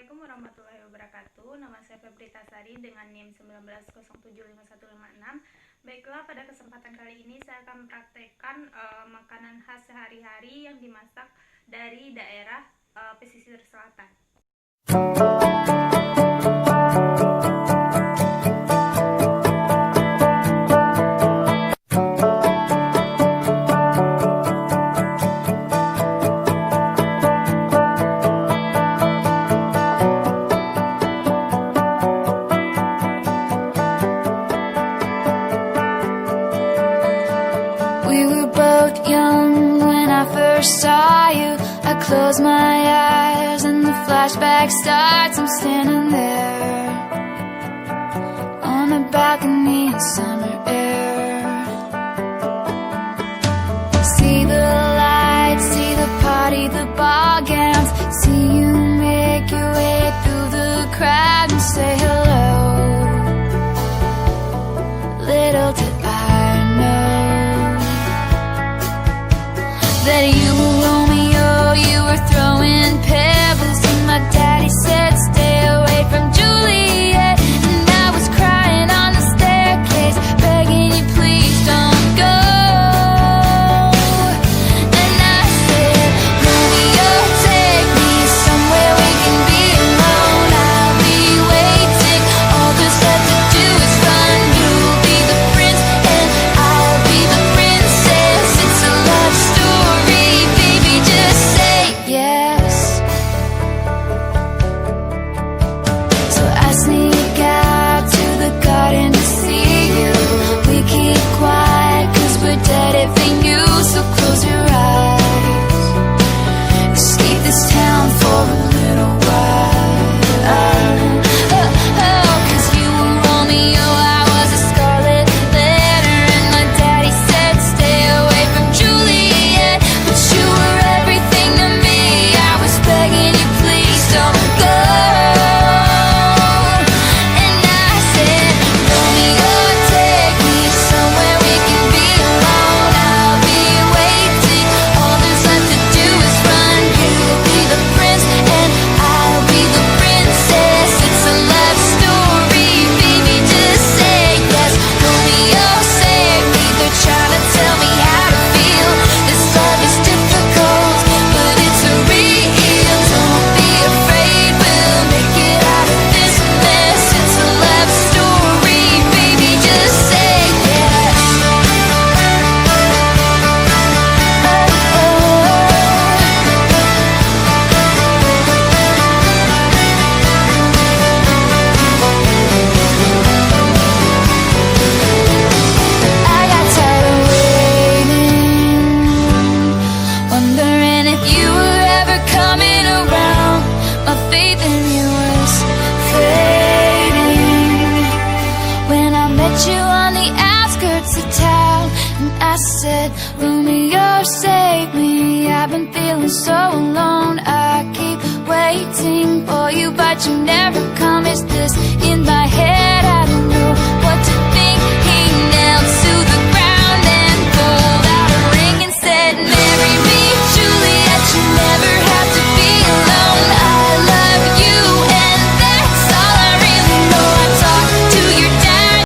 Assalamualaikum warahmatullahi wabarakatuh. Nama saya Febrita Sari dengan NIM 19075156. Baiklah, pada kesempatan kali ini saya akan mempraktekkan makanan khas sehari-hari yang dimasak dari daerah pesisir selatan. We were both young when I first saw you. I close my eyes and the flashback starts. I'm standing there on a balcony in summer air. See the lights, see the party, the ball gowns. See you make your way through the crowd and say hello. Little did I know that you were Romeo, you were throwing pebbles, and my daddy said stay away from Juliet. And I was crying on the staircase, begging you please don't go. And I said, Romeo, take me somewhere we can be alone. I'll be waiting, all there's left to do is run. You'll be the prince and I'll be the princess. It's a love story, baby, just say yes. So I sneak out to the garden to see you. We keep quiet cause we're dead if they knew. So close your eyes, escape this town for a little while. Cause you were Romeo, I was a scarlet letter, and my daddy said stay away from Juliet. But you were everything to me, I was begging you please don't go. And I said, Romeo, take me somewhere we can be alone. I'll be waiting, all there's left to do is run. You'll be the prince and I'll be the princess. It's a love story, baby, just say yes. Romeo, save me, they're trying to tell me how to feel. This love is difficult, but it's real. Don't be afraid, we'll make it out of this mess. It's a love story, baby, just say yes. I got tired of waiting, wondering if you were ever coming around. My faith in you was fading when I met you on the outskirts of town. And I said, Romeo, save me, I've been feeling so alone. I keep waiting for you, but you never come. Is this in my head?